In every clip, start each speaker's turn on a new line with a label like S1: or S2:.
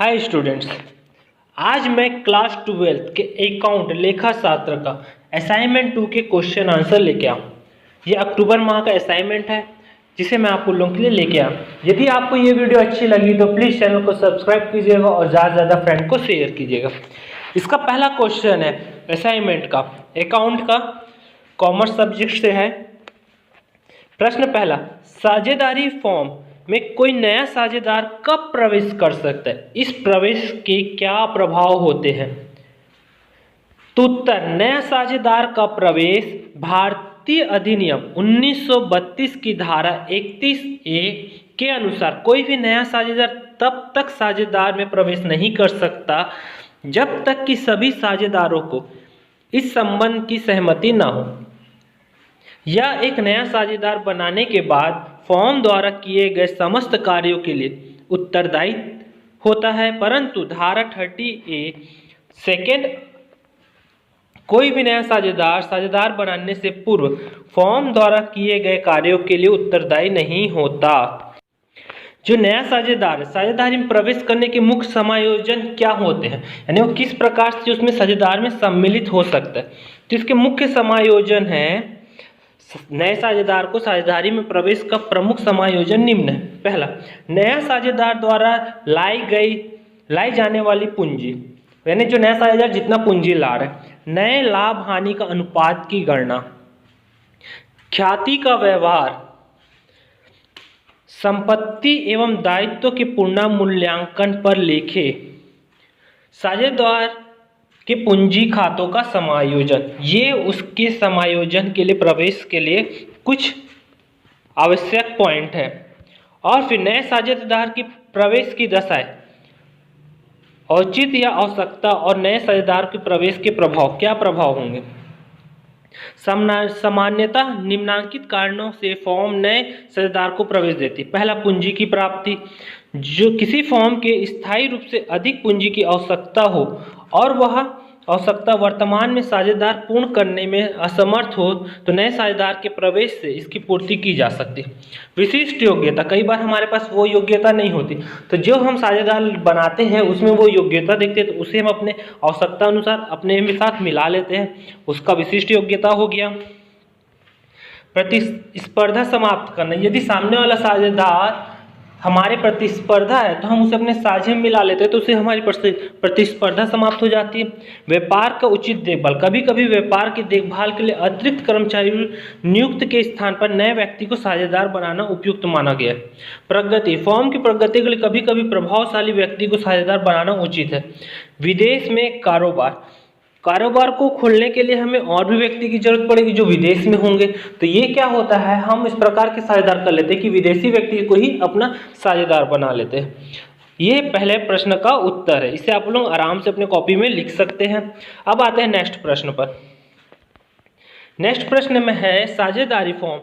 S1: Hi students, आज मैं class 12 के अकाउंट लेखा शास्त्र का असाइनमेंट 2 के क्वेश्चन आंसर लेके आऊँ। ये अक्टूबर माह का असाइनमेंट है जिसे मैं आप लोगों के लिए लेके आऊँ। यदि आपको ये वीडियो अच्छी लगी तो प्लीज़ चैनल को सब्सक्राइब कीजिएगा और ज़्यादा से ज़्यादा फ्रेंड को शेयर कीजिएगा। इसका पहला क्वेश्चन है असाइनमेंट का, अकाउंट का, कॉमर्स सब्जेक्ट से है। प्रश्न पहला, साझेदारी फॉर्म में कोई नया साझेदार कब प्रवेश कर सकता है? इस प्रवेश के क्या प्रभाव होते हैं? तो उत्तर, नया साझेदार का प्रवेश भारतीय अधिनियम 1932 की धारा 31A के अनुसार कोई भी नया साझेदार तब तक साझेदार में प्रवेश नहीं कर सकता जब तक कि सभी साझेदारों को इस संबंध की सहमति न हो, या एक नया साझेदार बनाने के बाद फॉर्म द्वारा किए गए समस्त कार्यों के लिए उत्तरदायी होता है। परंतु धारा 30A सेकेंड कोई भी नया साझेदार बनाने से पूर्व फॉर्म द्वारा किए गए कार्यों के लिए उत्तरदायी नहीं होता। जो नया साझेदारी में प्रवेश करने के मुख्य समायोजन क्या होते हैं, यानी वो किस प्रकार से उसमें साझेदार में सम्मिलित हो सकता है। तो इसके मुख्य समायोजन है, नए साझेदार को साझेदारी में प्रवेश का प्रमुख समायोजन निम्न है। पहला, नया साझेदार द्वारा लाई जाने वाली पूंजी, यानी जो नया साझेदार जितना पूंजी ला रहा है, नए लाभ हानि का अनुपात की गणना, ख्याति का व्यवहार, संपत्ति एवं दायित्व के पुनर्मूल्यांकन पर लेखे, साझेदार के पूंजी खातों का समायोजन, ये उसके समायोजन के लिए प्रवेश के लिए कुछ आवश्यक पॉइंट है। और फिर नए साझेदार की प्रवेश की दशाएं, औचित्य या आवश्यकता और नए साझेदार के प्रवेश के प्रभाव, क्या प्रभाव होंगे। सामान्यतः निम्नलिखित कारणों से फॉर्म नए साझेदार को प्रवेश देती। पहला, पूंजी की प्राप्ति, जो किसी फॉर्म के स्थायी रूप से अधिक पूंजी की आवश्यकता हो और वह आवश्यकता वर्तमान में साझेदार पूर्ण करने में असमर्थ हो तो नए साझेदार के प्रवेश से इसकी पूर्ति की जा सकती है। विशिष्ट योग्यता, कई बार हमारे पास वो योग्यता नहीं होती, तो जो हम साझेदार बनाते हैं उसमें वो योग्यता देखते हैं तो उसे हम अपने आवश्यकता अनुसार अपने साथ मिला लेते हैं, उसका विशिष्ट योग्यता हो गया। प्रतिस्पर्धा समाप्त करना, यदि सामने वाला साझेदार हमारे प्रतिस्पर्धा है तो हम उसे अपने साझे में मिला लेते हैं तो उससे हमारी प्रतिस्पर्धा समाप्त हो जाती है। व्यापार का उचित देखभाल, कभी कभी व्यापार की देखभाल के लिए अतिरिक्त कर्मचारी नियुक्त के स्थान पर नए व्यक्ति को साझेदार बनाना उपयुक्त माना गया है। प्रगति, फॉर्म की प्रगति के लिए कभी कभी प्रभावशाली व्यक्ति को साझेदार बनाना उचित है। विदेश में कारोबार को खोलने के लिए हमें और भी व्यक्ति की जरूरत पड़ेगी जो विदेश में होंगे, तो ये क्या होता है, हम इस प्रकार के साझेदार कर लेते हैं कि विदेशी व्यक्ति को ही अपना साझेदार बना लेते हैं। ये पहले प्रश्न का उत्तर है, इसे आप लोग आराम से अपने कॉपी में लिख सकते हैं। अब आते हैं नेक्स्ट प्रश्न पर। नेक्स्ट प्रश्न में है, साझेदारी फॉर्म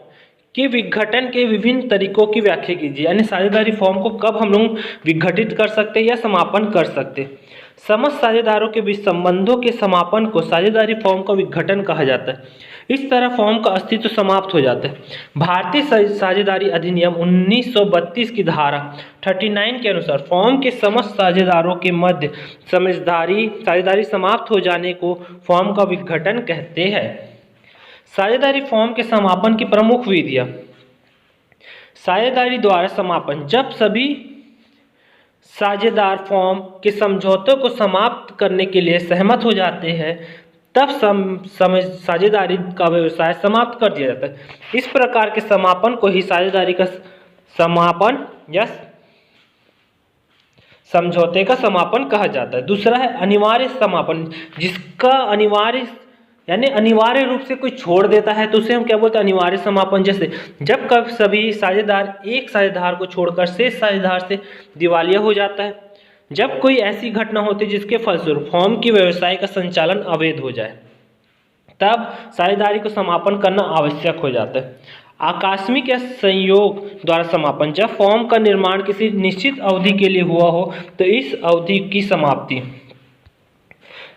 S1: के विघटन के विभिन्न तरीकों की व्याख्या कीजिए, यानी साझेदारी फॉर्म को कब हम लोग विघटित कर सकते हैं या समापन कर सकते हैं। समस्त साझेदारों के बीच संबंधों के समापन को साझेदारी फॉर्म का विघटन कहा जाता है। इस तरह फॉर्म का अस्तित्व समाप्त हो जाता है। भारतीय साझेदारी अधिनियम 1932 की धारा 39 के अनुसार फॉर्म के समस्त साझेदारों के मध्य साझेदारी समाप्त हो जाने को फॉर्म का विघटन कहते हैं। साझेदारी फॉर्म के समापन की प्रमुख विधियां, साझेदारी द्वारा समापन, जब सभी साझेदार फॉर्म के समझौते को समाप्त करने के लिए सहमत हो जाते हैं तब साझेदारी का व्यवसाय समाप्त कर दिया जाता है। इस प्रकार के समापन को ही साझेदारी का समापन या समझौते का समापन कहा जाता है। दूसरा है अनिवार्य समापन, जिसका अनिवार्य रूप से कोई छोड़ देता है तो उसे हम क्या बोलते हैं, अनिवार्य समापन। जैसे जब कभी सभी साझेदार एक साझेदार को छोड़कर शेष साझेदार से दिवालिया हो जाता है, जब कोई ऐसी घटना होती है जिसके फलस्वरूप फॉर्म की व्यवसाय का संचालन अवैध हो जाए, तब साझेदारी को समापन करना आवश्यक हो जाता है। आकस्मिक या संयोग द्वारा समापन, जब फॉर्म का निर्माण किसी निश्चित अवधि के लिए हुआ हो तो इस अवधि की समाप्ति।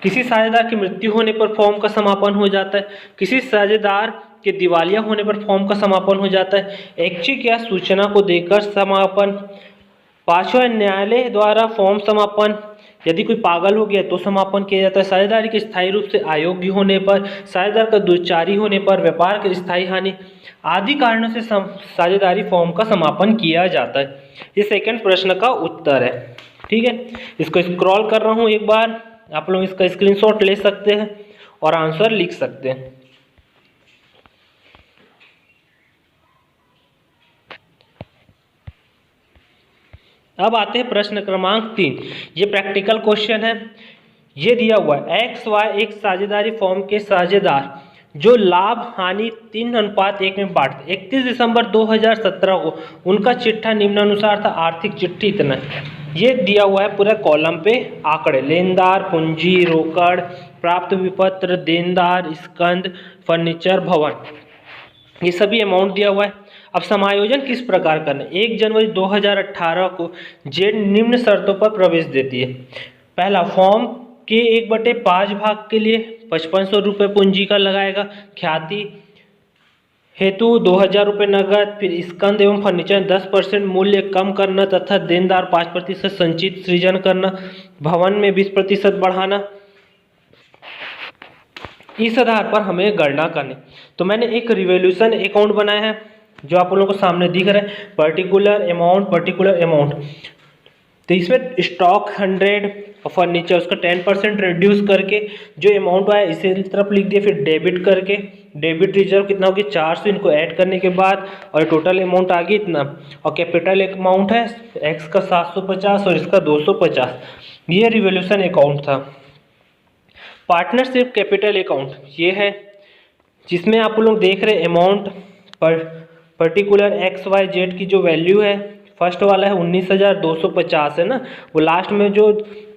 S1: किसी साझेदार की मृत्यु होने पर फॉर्म का समापन हो जाता है। किसी साझेदार के दिवालिया होने पर फॉर्म का समापन हो जाता है। ऐच्छिक या सूचना को देकर समापन, पांचवा, न्यायालय द्वारा फॉर्म समापन, यदि कोई पागल हो गया तो समापन किया जाता है। साझेदारी के स्थायी रूप से अयोग्य होने पर, साझेदार का दुर्चारी होने पर, व्यापार की स्थायी हानि आदि कारणों से साझेदारी फॉर्म का समापन किया जाता है। ये सेकंड प्रश्न का उत्तर है। ठीक है, इसको स्क्रॉल कर रहा हूँ एक बार, आप लोग इसका स्क्रीनशॉट ले सकते हैं और आंसर लिख सकते हैं। अब आते हैं प्रश्न क्रमांक 3। ये प्रैक्टिकल क्वेश्चन है। ये दिया हुआ है एक्स वाई एक साझेदारी फॉर्म के साझेदार जो लाभ हानि 3:1 में बांटते। 31 दिसंबर 2017 को उनका चिट्ठा निम्नानुसार था। आर्थिक चिट्ठी इतना, ये दिया हुआ है पूरा कॉलम पे आंकड़े, लेनदार, पूंजी, रोकड़, प्राप्त विपत्र, देनदार, स्कंद, फर्नीचर, भवन, ये सभी अमाउंट दिया हुआ है। अब समायोजन किस प्रकार करना है। 1 जनवरी 2018 को जेड निम्न शर्तों पर प्रवेश देती है। पहला, फॉर्म के 1/5 भाग के लिए 5500 रुपये पूंजी का लगाएगा। ख्याति हेतु 2000 रुपये नगद। फिर स्कंद एवं फर्नीचर 10% मूल्य कम करना तथा देनदार 5% संचित सृजन करना। भवन में 20% बढ़ाना। इस आधार पर हमें गणना करनी। तो मैंने एक रिवोल्यूशन अकाउंट बनाया है जो आप लोगों को सामने दिख रहा है, पर्टिकुलर अमाउंट। तो इसमें स्टॉक 100 और फर्नीचर उसका 10% रिड्यूस करके जो अमाउंट आया इसे तरफ लिख दिया। फिर डेबिट करके, डेबिट रिजर्व कितना होगी 400, इनको ऐड करने के बाद और टोटल अमाउंट आ गई इतना। और कैपिटल अमाउंट है एक्स का 750 और इसका 250। ये रिवोल्यूशन अकाउंट था। पार्टनरशिप कैपिटल अकाउंट ये है जिसमें आप लोग देख रहे अमाउंट पर पर्टिकुलर एक्स वाई जेड की जो वैल्यू है, फर्स्ट वाला है 19,250 है ना, वो लास्ट में जो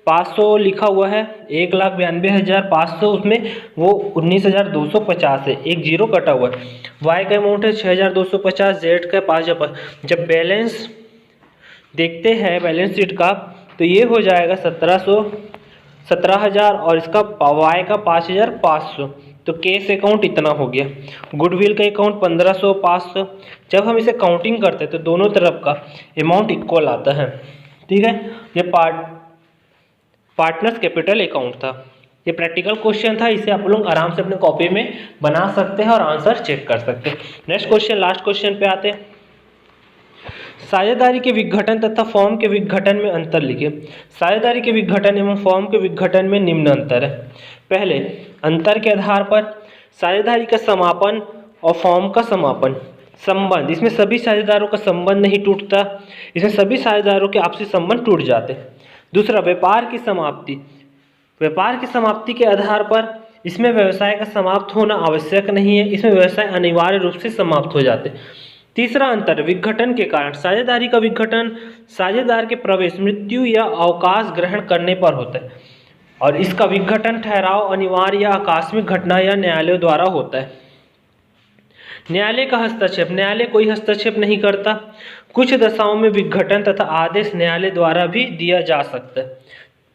S1: 500 लिखा हुआ है 1,92,500, उसमें वो 19,250 है, एक जीरो कटा हुआ है। वाई का अमाउंट है 6,250, जेड का 5,000। जब बैलेंस देखते हैं बैलेंस शीट का तो ये हो जाएगा 17,000 और इसका वाई का 5,500। तो केस अकाउंट इतना हो गया। गुडविल का अकाउंट 1500, 500। जब हम इसे काउंटिंग करते हैं तो दोनों तरफ का अमाउंट इक्वल आता है। ठीक है, ये पार्टनर्स कैपिटल अकाउंट था। ये प्रैक्टिकल क्वेश्चन था, इसे आप लोग आराम से अपने कॉपी में बना सकते हैं और आंसर चेक कर सकते हैं। नेक्स्ट क्वेश्चन, लास्ट क्वेश्चन पे आते हैं। साझेदारी के विघटन तथा फॉर्म के विघटन में अंतर लिखिए। साझेदारी के विघटन एवं फॉर्म के विघटन में निम्न अंतर है। पहले, अंतर के आधार पर साझेदारी का समापन और फॉर्म का समापन संबंध, इसमें सभी साझेदारों का संबंध नहीं टूटता, इसमें सभी साझेदारों के आपसी संबंध टूट जाते हैं। दूसरा, व्यापार की समाप्ति। व्यापार की समाप्ति के आधार पर इसमें व्यवसाय का समाप्त होना आवश्यक नहीं है, इसमें व्यवसाय अनिवार्य रूप से समाप्त हो जाते हैं। तीसरा अंतर, विघटन के कारण। साझेदारी का विघटन साझेदार के प्रवेश, मृत्यु या अवकाश ग्रहण करने पर होता है और इसका विघटन ठहराव अनिवार्य या आकस्मिक घटना या न्यायालय द्वारा होता है। न्यायालय का हस्तक्षेप। न्यायालय कोई हस्तक्षेप नहीं करता। कुछ दशाओं में विघटन तथा आदेश न्यायालय द्वारा भी दिया जा सकता है।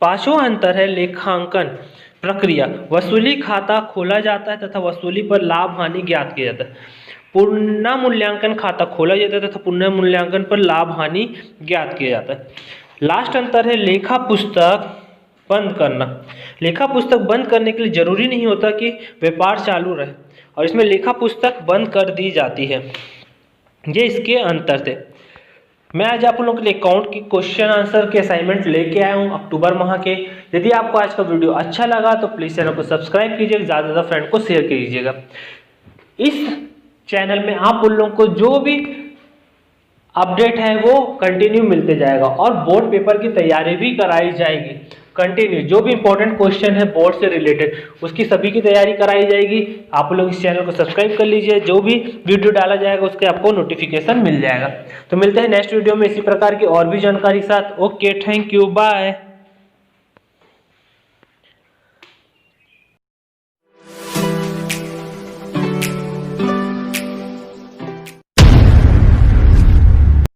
S1: पांचवा अंतर है लेखांकन प्रक्रिया। वसूली खाता खोला जाता है तथा वसूली पर लाभ हानि ज्ञात किया जाता है। पुनर्मूल्यांकन खाता खोला जाता है तथा पुनर्मूल्यांकन पर लाभ हानि ज्ञात किया जाता है। लास्ट अंतर है लेखा पुस्तक बंद करना। लेखा पुस्तक बंद करने के लिए जरूरी नहीं होता कि व्यापार चालू रहे और इसमें लेखा पुस्तक बंद कर दी जाती है। ये इसके अंतर थे। मैं आज आप लोगों के लिए अकाउंट की क्वेश्चन आंसर के असाइनमेंट लेके आया हूँ अक्टूबर माह के। यदि आपको आज का वीडियो अच्छा लगा तो प्लीज़ चैनल को सब्सक्राइब कीजिएगा, ज़्यादा से ज़्यादा फ्रेंड को शेयर कीजिएगा। इस चैनल में आप उन लोगों को जो भी अपडेट है वो कंटिन्यू मिलते जाएगा और बोर्ड पेपर की तैयारी भी कराई जाएगी कंटिन्यू। जो भी इंपॉर्टेंट क्वेश्चन है बोर्ड से रिलेटेड उसकी सभी की तैयारी कराई जाएगी। आप लोग इस चैनल को सब्सक्राइब कर लीजिए, जो भी वीडियो डाला जाएगा उसके आपको नोटिफिकेशन मिल जाएगा। तो मिलते हैं नेक्स्ट वीडियो में इसी प्रकार की और भी जानकारी के साथ। Okay, thank you, bye.